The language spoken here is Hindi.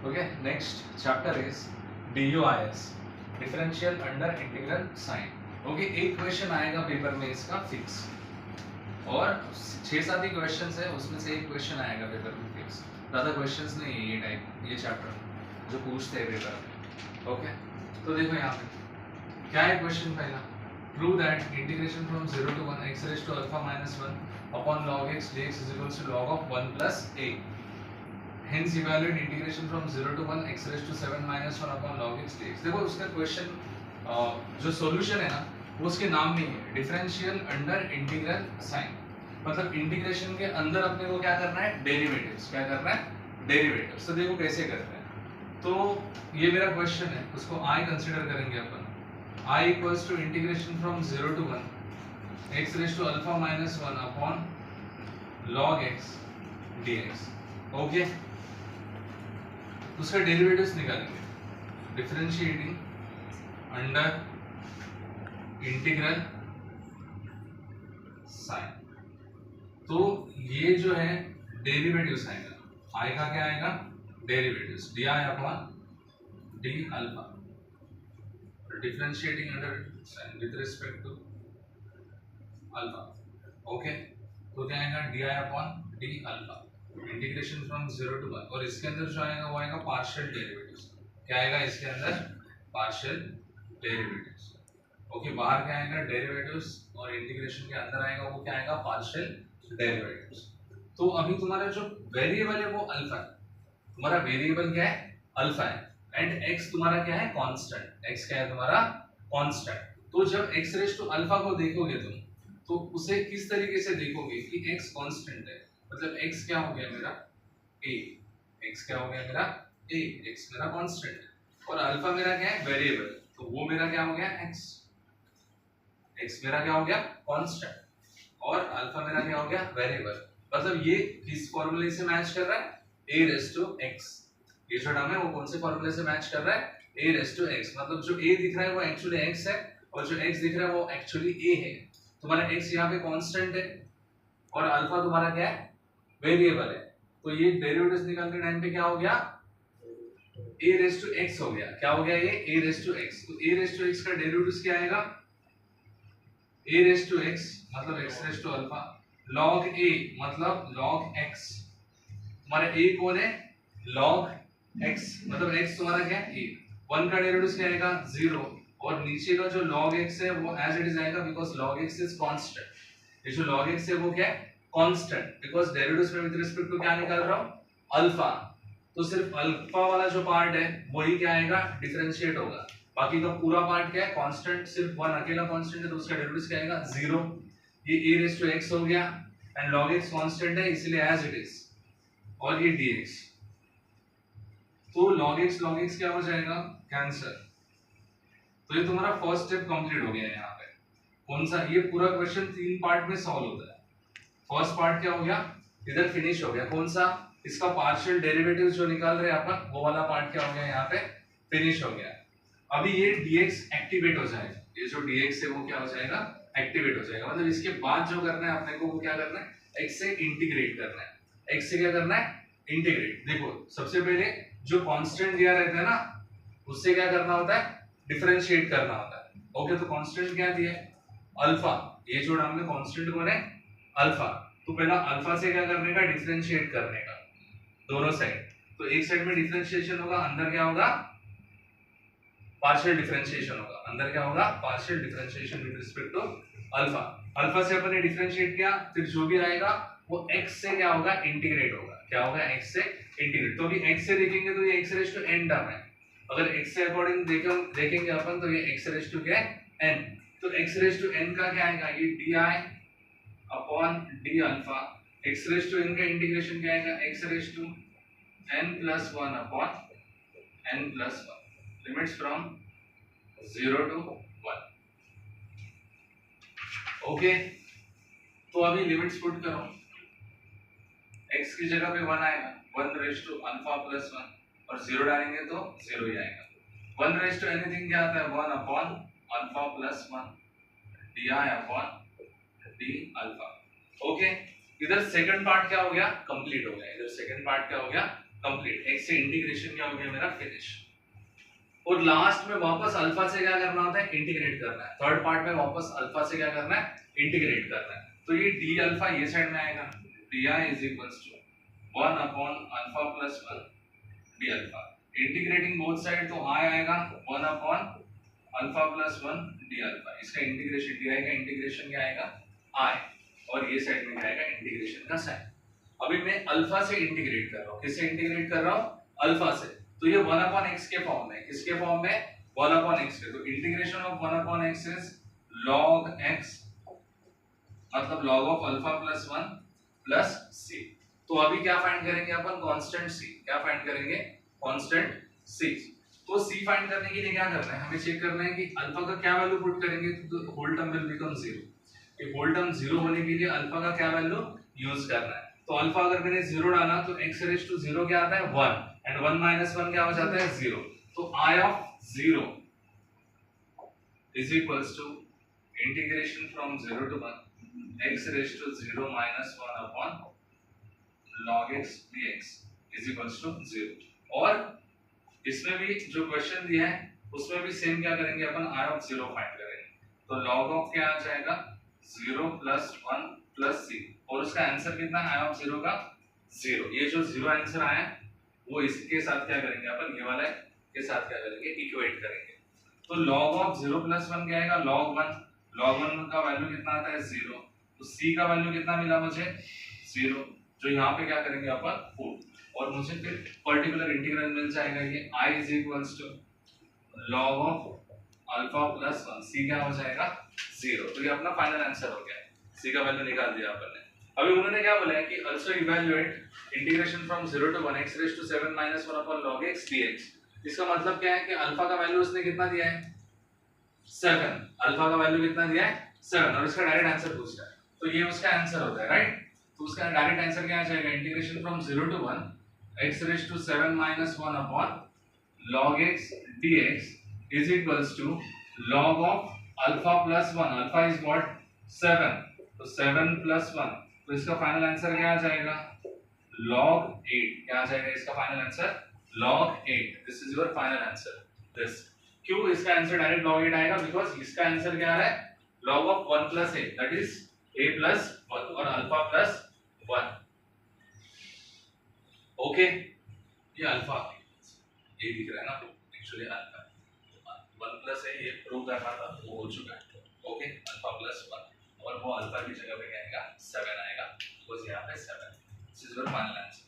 Okay, next chapter is DUIS, differential under integral sign. Okay, एक क्वेश्चन आएगा पेपर में इसका फिक्स, और 6-7 ही क्वेश्चंस है, उसमें से एक क्वेश्चन आएगा पेपर में फिक्स. ज़्यादा क्वेश्चंस नहीं है ये टाइप, ये चैप्टर जो पूछते हैं पेपर में. ओके, तो देखो यहाँ पे क्या है क्वेश्चन पहला. Prove that integration from 0 to 1 x raised to alpha minus 1 upon log x dx is equals to log of 1 plus a. Hence evaluate integration from 0 to 1 x raised to 7 minus 1 upon log x dx. देखो उसका क्वेश्चन जो सॉल्यूशन है ना वो उसके नाम में ही है, डिफरेंशियल अंडर इंटीग्रल साइन. मतलब इंटीग्रेशन के अंदर अपने को क्या करना है, डेरिवेटिव्स. क्या करना है, डेरिवेटिव्स. तो देखो कैसे करते हैं. तो ये मेरा क्वेश्चन है, उसको i कंसीडर करेंगे अपन. i equals to integration from 0 to 1 x raised to alpha minus 1 upon log x dx. Okay, उसका डेरिवेटिव्स निकालेंगे. Differentiating under integral sign. तो ये जो है डेरिवेटिव्स आएगा, आई का क्या आएगा, derivatives D I upon D alpha. Differentiating under sign with respect to alpha. Okay, तो क्या आएगा, D I upon D alpha integration from 0 to 1. और इसके अंदर जो आएगा वो आएगा पार्शियल डेरिवेटिव्स. क्या आएगा इसके अंदर, पार्शियल डेरिवेटिव्स. ओके, बाहर क्या आएगा, डेरिवेटिव्स, और इंटीग्रेशन के अंदर आएगा वो क्या आएगा, पार्शियल डेरिवेटिव्स. तो अभी तुम्हारा जो वेरिएबल है वो अल्फा है. तुम्हारा वेरिएबल क्या है, अल्फा है. एंड एक्स तुम्हारा क्या है, कांस्टेंट. एक्स क्या है तुम्हारा, कांस्टेंट. तो जब एक्स रेज टू अल्फा को देखोगे तुम, तो उसे किस तरीके से देखोगे कि एक्स कांस्टेंट है. मतलब x क्या हो गया मेरा, a. x क्या हो गया मेरा, a. x मेरा कांस्टेंट है, और अल्फा मेरा क्या है, वेरिएबल. तो वो मेरा क्या हो गया, x. x मेरा क्या हो गया, कांस्टेंट, और अल्फा मेरा क्या हो गया, वेरिएबल. मतलब ये किस फॉर्मूले से मैच कर रहा है, a रेज़ टू x. ये जो टर्म है वो कौन से फॉर्मूले से मैच कर रहा है, a रेज़ टू x. मतलब जो a दिख रहा है वो एक्चुअली x है, और जो x दिख रहा है वो एक्चुअली a है. तुम्हारा x यहाँ पे कांस्टेंट है, और अल्फा तुम्हारा क्या है, वेरिएबल है. तो ये डेरिवेटिव्स निकालते टाइम पे क्या हो गया, a रेज़ टू x हो गया. क्या हो गया ये, a रेज़ टू x. तो a रेज़ टू x का डेरिवेटिव्स क्या आएगा, a रेज़ टू x मतलब x raise to alpha, log a मतलब log x. हमारा a कौन है, log x, मतलब x तुम्हारा क्या है, a. 1 का डेरिवेटिव्स क्या आएगा, 0, और नीचे का जो log x है वो एज इट इज आएगा because log x is constant. ये जो log x है वो क्या है, कांस्टेंट, बिकॉज़ डेरिवेटिव्स में विद रिस्पेक्ट टू क्या निकाल रहा हूं, अल्फा. तो सिर्फ अल्फा वाला जो पार्ट है वही क्या आएगा, डिफरेंशिएट होगा. बाकी का पूरा पार्ट क्या है, कांस्टेंट. सिर्फ 1 अकेला कांस्टेंट है, तो उसका डेरिवेटिव्स क्या आएगा, 0. ये a रेज़ टू x हो गया, एंड log x कांस्टेंट है इसलिए एज इट इज, और ये dx. तो log x क्या हो जाएगा, कैंसिल. तो ये तुम्हारा फर्स्ट स्टेप कंप्लीट हो गया. यहाँ पे कौन सा, ये पूरा क्वेश्चन 3 पार्ट में सॉल्व होता है. फर्स्ट पार्ट क्या हो गया, इधर फिनिश हो गया. कौन सा, इसका पार्शियल डेरिवेटिव्स जो निकाल रहे हैं अपन, वो वाला पार्ट क्या हो गया, यहाँ पे फिनिश हो गया. अभी ये dx एक्टिवेट हो जाएगा. ये जो dx है वो क्या हो जाएगा, एक्टिवेट हो जाएगा. मतलब इसके बाद जो करना है अपने को वो क्या करना है, x से इंटीग्रेट करना है. x से क्या करना है, इंटीग्रेट. देखो सबसे पहले जो कांस्टेंट दिया रहता है ना, उससे क्या करना होता है, डिफरेंशिएट करना होता है. ओके, तो कांस्टेंट क्या दिया है, अल्फा. ये जो नाम है कांस्टेंट कौन है, अल्फा. तो पहला अल्फा से क्या करने का, डिफरेंशिएट करने का, दोनों साइड. तो एक साइड में डिफरेंशिएशन होगा, अंदर क्या होगा, पार्शियल डिफरेंशिएशन होगा. अंदर क्या होगा, partial differentiation with respect to alpha. Alpha से अपन ने डिफरेंशिएट किया, फिर जो भी आएगा वो x से क्या होगा, इंटीग्रेट होगा. क्या होगा, x से इंटीग्रेट. तो अभी x से देखेंगे तो ये x raise to n term है. अगर x से अकॉर्डिंग देखेंगे अपन तो ये x रेज़ टू क्या है, n. तो x रेज़ टू n का क्या आएगा, ये di upon D alpha. x raise to n का इंटीग्रेशन क्या आएगा, x raise to n plus 1 upon n plus 1. Limits from 0 to 1. Okay, तो अभी लिमिट्स पुट करो. x की जगह पे 1 आएगा, 1 रेज़ टू अल्फा प्लस 1, और 0 डालेंगे तो 0 ही आएगा. 1 रेज़ टू एनीथिंग क्या आता है, 1 upon alpha plus 1 D I upon D alpha. Okay, इधर सेकंड पार्ट क्या हो गया, कंप्लीट हो गया. इधर सेकंड पार्ट क्या हो गया, कंप्लीट, x से इंटीग्रेशन क्या हो गया मेरा फिनिश। और लास्ट में वापस अल्फा से क्या करना होता है, इंटीग्रेट करना है। थर्ड पार्ट में वापस अल्फा से क्या करना है, इंटीग्रेट करना है। तो ये डी अल्फा ये साइड में आएगा, D I is equals to 1 upon alpha plus 1 D alpha. Integrating both side तो आई आएगा 1 upon alpha plus 1 D alpha. इसका इंटीग्रेशन डी आई का इंटीग्रेशन क्या आएगा, आई, और ये साइड में क्या आएगा, इंटीग्रेशन का साइन। अभी मैं अल्फा से इंटीग्रेट कर रहा हूं, किससे इंटीग्रेट कर रहा हूं, अल्फा से। तो ये 1 अपॉन x के फॉर्म में, किसके फॉर्म में, 1 अपॉन x के। तो integration of 1 upon x is log x, मतलब log of alpha plus 1 plus c। तो अभी क्या फाइंड करेंगे अपन, कांस्टेंट c। क्या फाइंड करेंगे, कांस्टेंट c। तो c फाइंड करने के लिए क्या करना है, हमें चेक करना है कि अल्फा का क्या वैल्यू पुट करेंगे तो होल टर्म विल बिकम 0। ये होल टर्म 0 होने के लिए अल्फा का क्या वैल्यू यूज करना है। तो अल्फा अगर मैंने 0 डाला तो x रेज़ टू 0 क्या आता है, 1, एंड 1 माइनस 1 क्या हो जाता है, 0। तो I of 0 is equals to integration from 0 to 1 x raise to 0 minus 1 upon log x dx is equals to 0। और इसमें भी जो क्वेश्चन दिया है उसमें भी सेम क्या करेंगे अपन, I ऑफ 0 फाइंड करेंगे। तो log ऑफ क्या आ जाएगा, 0 प्लस 1 प्लस c, और उसका आंसर कितना है, I ऑफ 0 का 0। ये जो 0 आंसर आया है वो इसके साथ क्या करेंगे अपन, ये वाला के साथ क्या करेंगे, इक्वेट करेंगे। तो log ऑफ 0 प्लस 1 क्या आएगा, log 1। log 1 का वैल्यू कितना आता है, 0। तो c का वैल्यू कितना मिला मुझे, 0, जो यहाँ पे क्या करेंगे अपन, 4। और मुझे फिर पर्टिकुलर इंटीग्रल मिल जाएगा, ये i is equals to log of alpha plus 1, c क्या हो जाएगा, 0। तो ये अपना फाइनल आंसर हो गया, c का वैल्यू निकाल दिया अपन ने। अभी उन्होंने क्या बोला है कि also evaluate integration from 0 to 1 x raised to 7 minus 1 upon log x dx। इसका मतलब क्या है कि अल्फा का वैल्यू उसने कितना दिया है, 7। अल्फा का वैल्यू कितना दिया है, 7, और इसका डायरेक्ट आंसर पूछ रहा है। तो ये उसका आंसर होता है, राइट। तो उसका डायरेक्ट आंसर क्या आ जाएगा, integration from 0 to 1 x raised to 7 minus 1 upon log x dx is equals to log of alpha plus 1। Alpha is what, 7। तो 7 plus 1, तो इसका फाइनल आंसर क्या आ जाएगा, log 8। क्या आ जाएगा इसका final answer, log 8। This is your final answer. This क्यों इसका आंसर डायरेक्ट log 8 आएगा, बिकॉज़ इसका आंसर क्या आ रहा है, log of 1 plus a, that is a plus 1 और अल्फा प्लस 1। ओके, ये अल्फा ये दिख रहा है ना, एक्चुअली अल्फा 1 plus a ये प्रूव करना था, वो हो चुका है। ओके, अल्फा प्लस 1, और वो अल्फा की जगह पे क्या आएगा, 7 आएगा, बिकॉज़ यहाँ पे 7। This is your final answer.